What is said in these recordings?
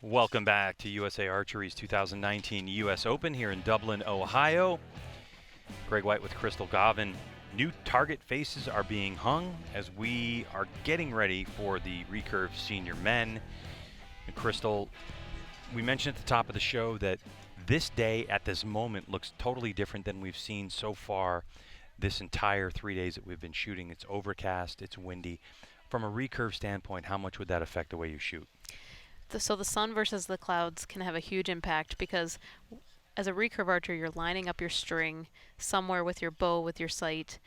Welcome back to USA Archery's 2019 U.S. Open here in Dublin, Ohio. Greg White with Crystal Gavin. New target faces are being hung as we are getting ready for the Recurve Senior Men. And Crystal, we mentioned at the top of the show that this day at this moment looks totally different than we've seen so far this entire 3 days that we've been shooting. It's overcast, it's windy. From a recurve standpoint, how much would that affect the way you shoot? So the sun versus the clouds can have a huge impact because as a recurve archer, you're lining up your string somewhere with your bow, with your sight,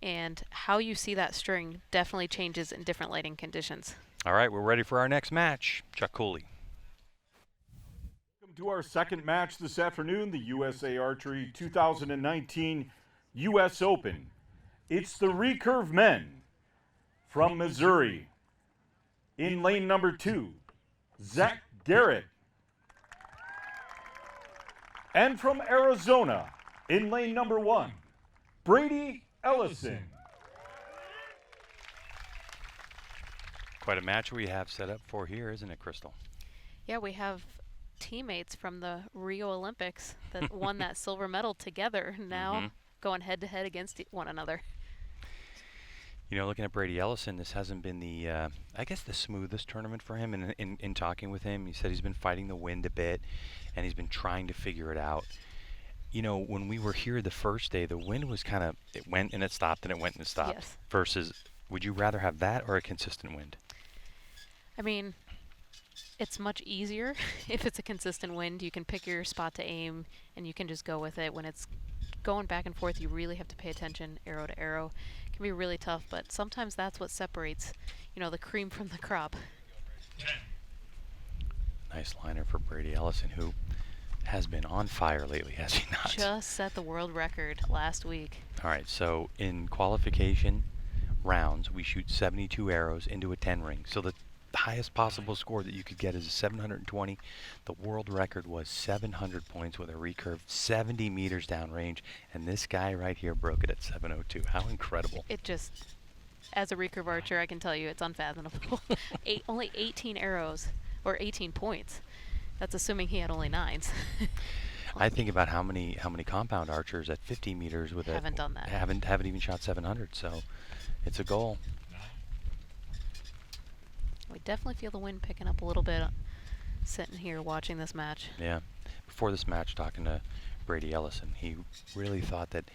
and how you see that string definitely changes in different lighting conditions. All right, we're ready for our next match. Chuck Cooley. Welcome to our second match this afternoon, the USA Archery 2019 U.S. Open. It's the Recurve Men from Missouri. In lane number 2, Zach Garrett. And from Arizona, in lane number 1, Brady Ellison. Quite a match we have set up for here, isn't it, Crystal? Yeah, we have teammates from the Rio Olympics that won that silver medal together now going head-to-head against one another. You know, looking at Brady Ellison, this hasn't been the, I guess, the smoothest tournament for him. In talking with him, he said he's been fighting the wind a bit, and he's been trying to figure it out. You know, when we were here the first day, the wind was kind of, it went and it stopped, and it went and it stopped. Yes. Versus, would you rather have that or a consistent wind? I mean, it's much easier if it's a consistent wind. You can pick your spot to aim, and you can just go with it. When it's going back and forth, you really have to pay attention arrow to arrow. It can be really tough, but sometimes that's what separates, you know, the cream from the crop. Nice liner for Brady Ellison, who has been on fire lately, has he not? Just set the world record last week. All right, so in qualification rounds, we shoot 72 arrows into a 10 ring. So the highest possible score that you could get is a 720. The world record was 700 points with a recurve 70 meters downrange, and this guy right here broke it at 702. How incredible. It just, as a recurve archer, I can tell you it's unfathomable. Only 18 arrows, or 18 points. That's assuming he had only 9s. I think about how many compound archers at 50 meters with haven't done that. Haven't even shot 700, so it's a goal. We definitely feel the wind picking up a little bit sitting here watching this match. Yeah. Before this match, talking to Brady Ellison, he really thought that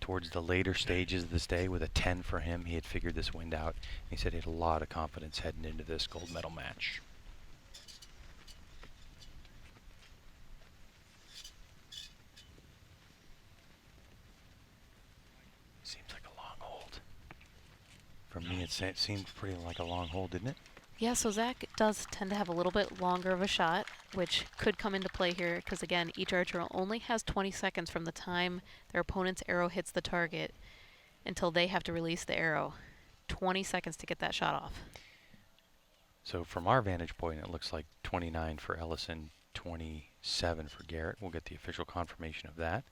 towards the later stages of this day, with a 10 for him, he had figured this wind out. He said he had a lot of confidence heading into this gold medal match. Seems like a long hold. For me, it seemed pretty like a long hold, didn't it? Yeah, so Zach does tend to have a little bit longer of a shot, which could come into play here because, again, each archer only has 20 seconds from the time their opponent's arrow hits the target until they have to release the arrow. 20 seconds to get that shot off. So from our vantage point, it looks like 29 for Ellison, 27 for Garrett. We'll get the official confirmation of that.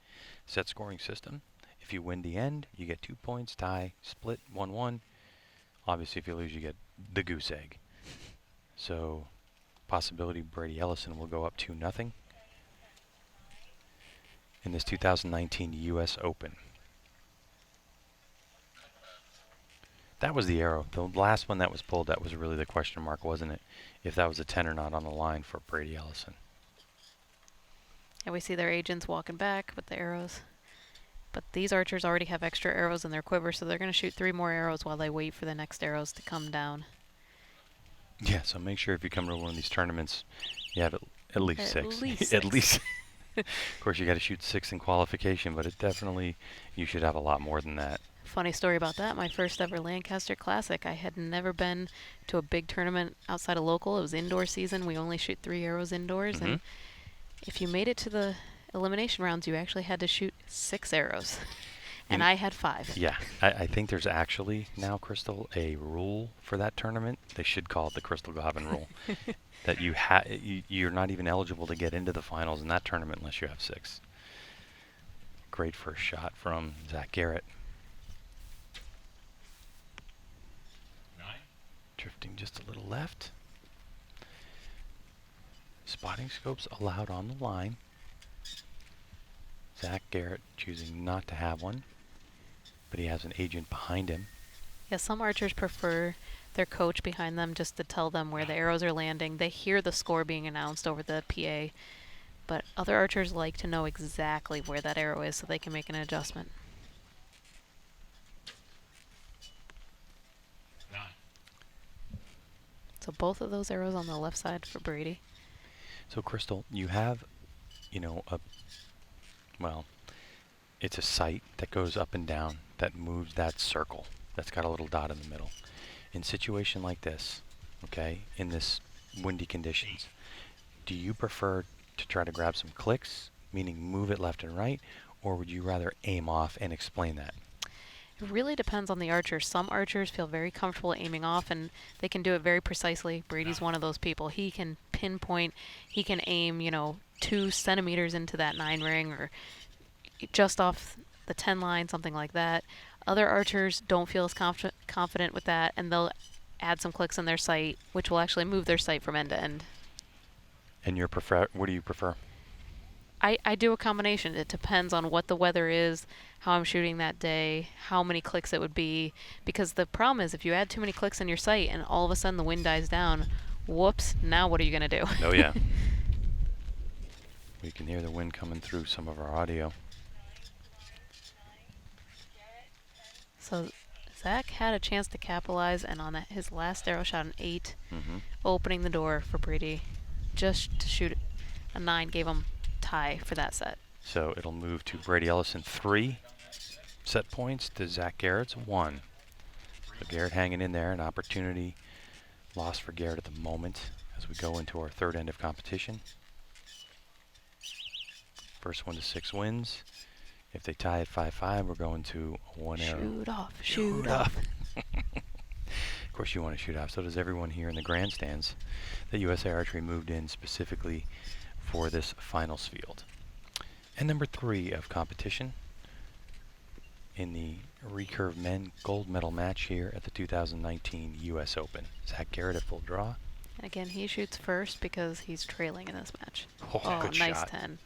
Set scoring system. If you win the end, you get 2 points. Tie, split, 1-1. Obviously, if you lose, you get the goose egg. So, possibility Brady Ellison will go up 2-0 in this 2019 U.S. Open. That was the arrow. The last one that was pulled, that was really the question mark, wasn't it? If that was a 10 or not on the line for Brady Ellison. And we see their agents walking back with the arrows. But these archers already have extra arrows in their quiver, so they're going to shoot 3 more arrows while they wait for the next arrows to come down. Yeah, so make sure if you come to one of these tournaments, you have at least 6. Least At 6. least. Of course, you got to shoot 6 in qualification, but it definitely, you should have a lot more than that. Funny story about that, my first ever Lancaster Classic. I had never been to a big tournament outside of local. It was indoor season. We only shoot 3 arrows indoors. And if you made it to the elimination rounds, you actually had to shoot 6 arrows. And I had 5. Yeah, I think there's actually now, Crystal, a rule for that tournament. They should call it the Crystal Gavin rule. That you're not even eligible to get into the finals in that tournament unless you have 6. Great first shot from Zach Garrett. 9. Drifting just a little left. Spotting scopes allowed on the line. Zach Garrett choosing not to have one, but he has an agent behind him. Yeah, some archers prefer their coach behind them just to tell them where the arrows are landing. They hear the score being announced over the PA, but other archers like to know exactly where that arrow is so they can make an adjustment. So both of those arrows on the left side for Brady. So Crystal, you have, it's a sight that goes up and down that moves that circle that's got a little dot in the middle. In a situation like this, okay, in this windy conditions, do you prefer to try to grab some clicks, meaning move it left and right, or would you rather aim off and explain that? It really depends on the archer. Some archers feel very comfortable aiming off, and they can do it very precisely. Brady's one of those people. He can pinpoint, he can aim, 2 centimeters into that 9 ring or just off the 10 line, something like that. Other archers don't feel as confident with that, and they'll add some clicks in their sight, which will actually move their sight from end to end. And what do you prefer? I do a combination. It depends on what the weather is, how I'm shooting that day, how many clicks it would be. Because the problem is if you add too many clicks in your sight and all of a sudden the wind dies down, whoops, now what are you going to do? Oh, yeah. We can hear the wind coming through some of our audio. So Zach had a chance to capitalize, and on his last arrow shot an 8, opening the door for Brady. Just to shoot a 9 gave him tie for that set. So it'll move to Brady Ellison 3 set points to Zach Garrett's 1. So Garrett hanging in there, an opportunity lost for Garrett at the moment as we go into our third end of competition. First 1 to 6 wins. If they tie at 5-5, we're going to 1 arrow. Shoot off, shoot off. Of course you want to shoot off. So does everyone here in the grandstands. The USA Archery moved in specifically for this finals field. And number 3 of competition in the Recurve Men gold medal match here at the 2019 US Open. Zach Garrett at full draw. And again, he shoots first because he's trailing in this match. Oh, good nice shot. 10.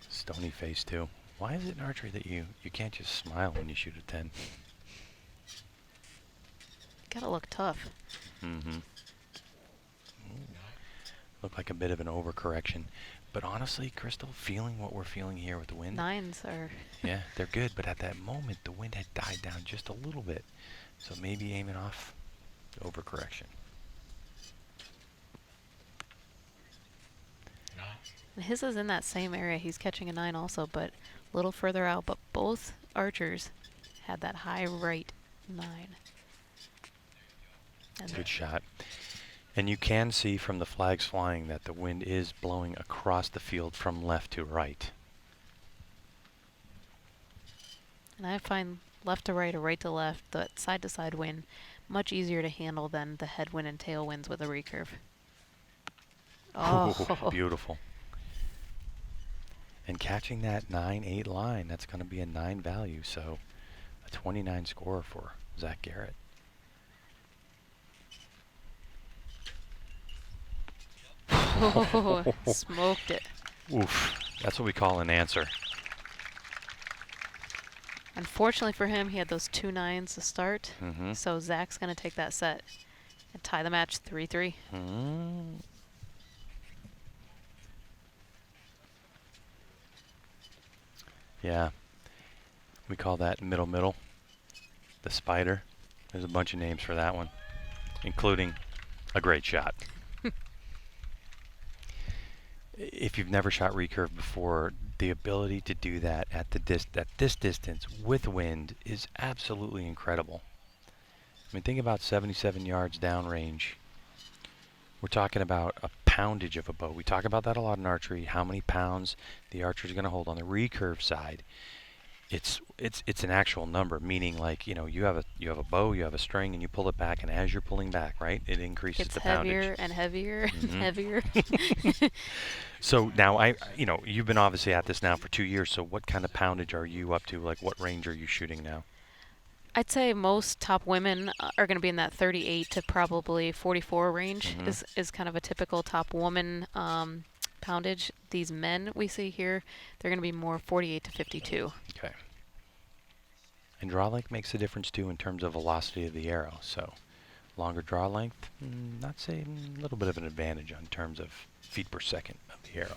Stony face too. Why is it in archery that you can't just smile when you shoot a 10? Gotta look tough. Mm-hmm. Looked like a bit of an overcorrection. But honestly, Crystal, feeling what we're feeling here with the wind. 9s are... Yeah, they're good. But at that moment, the wind had died down just a little bit. So maybe aiming off overcorrection. And his is in that same area. He's catching a 9 also, but a little further out. But both archers had that high right 9. And Good shot. And you can see from the flags flying that the wind is blowing across the field from left to right. And I find left to right or right to left, the side-to-side wind, much easier to handle than the headwind and tailwinds with a recurve. Oh, beautiful. And catching that 9-8 line, that's going to be a 9 value, so a 29 score for Zach Garrett. Oh, smoked it. Oof, that's what we call an answer. Unfortunately for him, he had those 2 9s to start, Mhm. so Zach's going to take that set and tie the match 3-3. Mm. Yeah, we call that middle. The spider. There's a bunch of names for that one, including a great shot. If you've never shot recurve before, the ability to do that at this distance with wind is absolutely incredible. I mean, think about 77 yards downrange. We're talking about a poundage of a bow. We talk about that a lot in archery, how many pounds the archer is going to hold. On the recurve side, it's an actual number, meaning like, you have a bow, you have a string, and you pull it back, and as you're pulling back, right, it increases It's the heavier poundage. and heavier and Mhm. heavier. So now you've been obviously at this now for 2 years. So what kind of poundage are you up to? Like, what range are you shooting now? I'd say most top women are going to be in that 38 to probably 44 range is kind of a typical top woman poundage. These men we see here, they're going to be more 48 to 52. Okay. And draw length makes a difference too in terms of velocity of the arrow. So longer draw length, not say a little bit of an advantage in terms of feet per second of the arrow.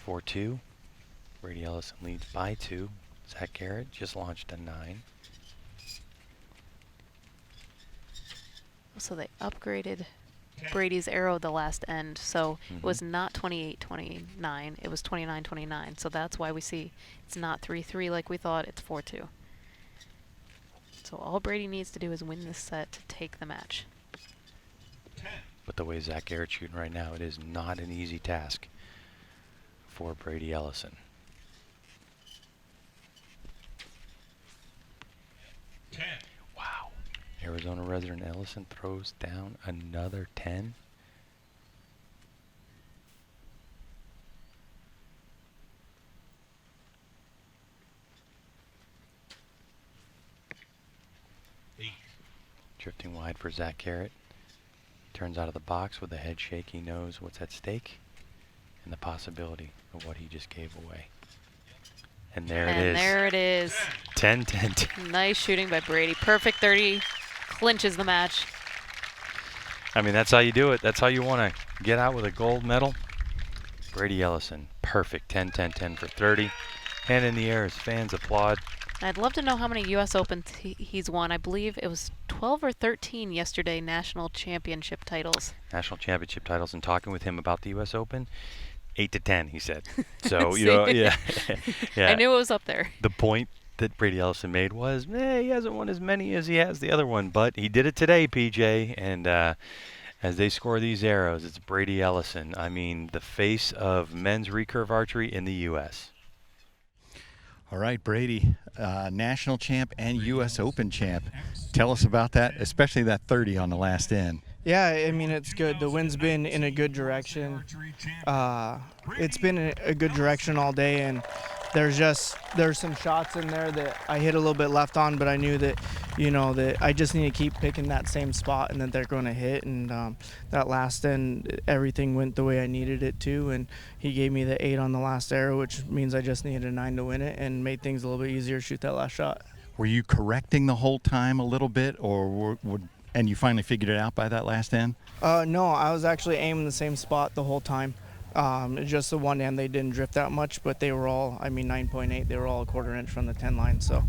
4-2. Brady Ellison leads by 2. Zach Garrett just launched a 9. So they upgraded Brady's arrow the last end, so it was not 28-29, it was 29-29. So that's why we see it's not 3-3 like we thought, it's 4-2. So all Brady needs to do is win this set to take the match. But the way Zach Garrett's shooting right now, it is not an easy task for Brady Ellison. Wow. Arizona resident Ellison throws down another 10. Drifting wide for Zach Garrett. Turns out of the box with a head shake. He knows what's at stake and the possibility of what he just gave away. And there it is. And there it is. 10-10. Nice shooting by Brady. Perfect 30. Clinches the match. I mean, that's how you do it. That's how you want to get out with a gold medal. Brady Ellison, perfect 10-10-10 for 30. Hand in the air as fans applaud. I'd love to know how many U.S. Opens he's won. I believe it was 12 or 13 yesterday, national championship titles. National championship titles, and talking with him about the U.S. Open, 8 to 10, he said. So, you know, yeah. I knew it was up there. The point that Brady Ellison made was, he hasn't won as many as he has the other one, but he did it today, PJ, and as they score these arrows, it's Brady Ellison. I mean, the face of men's recurve archery in the U.S. All right, Brady, national champ and U.S. Open champ. Tell us about that, especially that 30 on the last end. Yeah, I mean, it's good. The wind's been in a good direction. It's been in a good direction all day, and there's some shots in there that I hit a little bit left on, but I knew that, that I just need to keep picking that same spot and that they're going to hit. And that last end, everything went the way I needed it to, and he gave me the 8 on the last arrow, which means I just needed a 9 to win it, and made things a little bit easier to shoot that last shot. Were you correcting the whole time a little bit, or and you finally figured it out by that last end? No, I was actually aiming the same spot the whole time. Just the one end, they didn't drift that much, but they were all, 9.8, they were all a quarter inch from the 10 line. So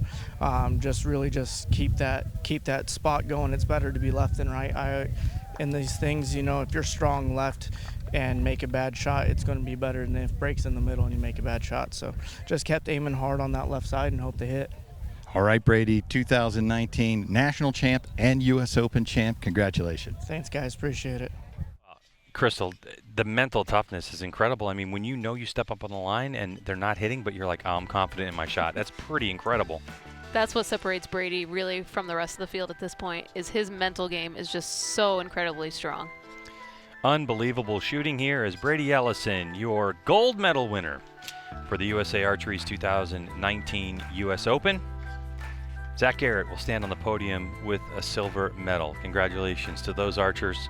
just keep that spot going. It's better to be left than right. In these things, if you're strong left and make a bad shot, it's going to be better than if breaks in the middle and you make a bad shot. So just kept aiming hard on that left side and hope to hit. All right, Brady, 2019 national champ and U.S. Open champ. Congratulations. Thanks, guys. Appreciate it. Crystal, the mental toughness is incredible. I mean, when you step up on the line and they're not hitting, but you're like, I'm confident in my shot. That's pretty incredible. That's what separates Brady really from the rest of the field at this point, is his mental game is just so incredibly strong. Unbelievable shooting here as Brady Ellison, your gold medal winner for the USA Archery's 2019 U.S. Open. Zach Garrett will stand on the podium with a silver medal. Congratulations to those archers.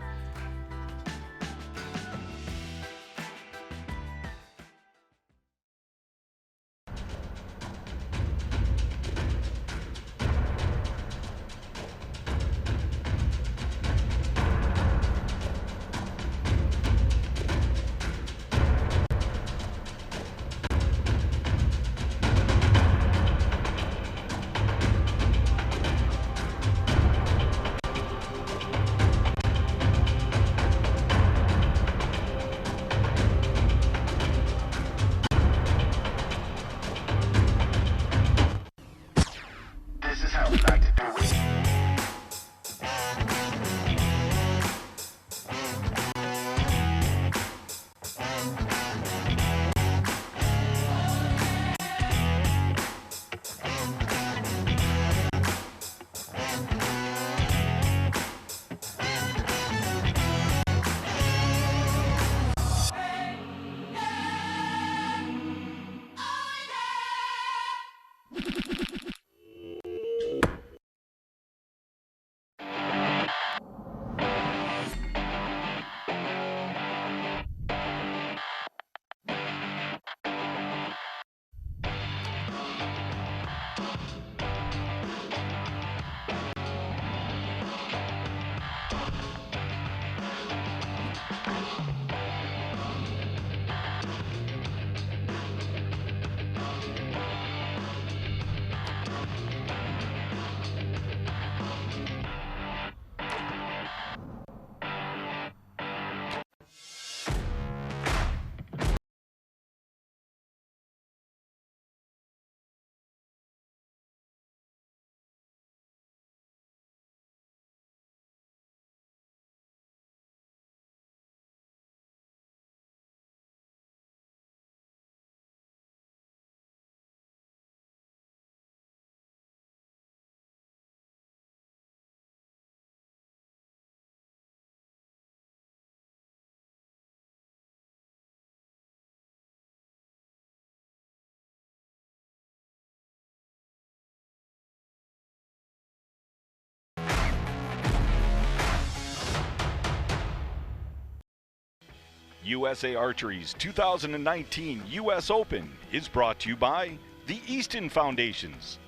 USA Archery's 2019 U.S. Open is brought to you by the Easton Foundations,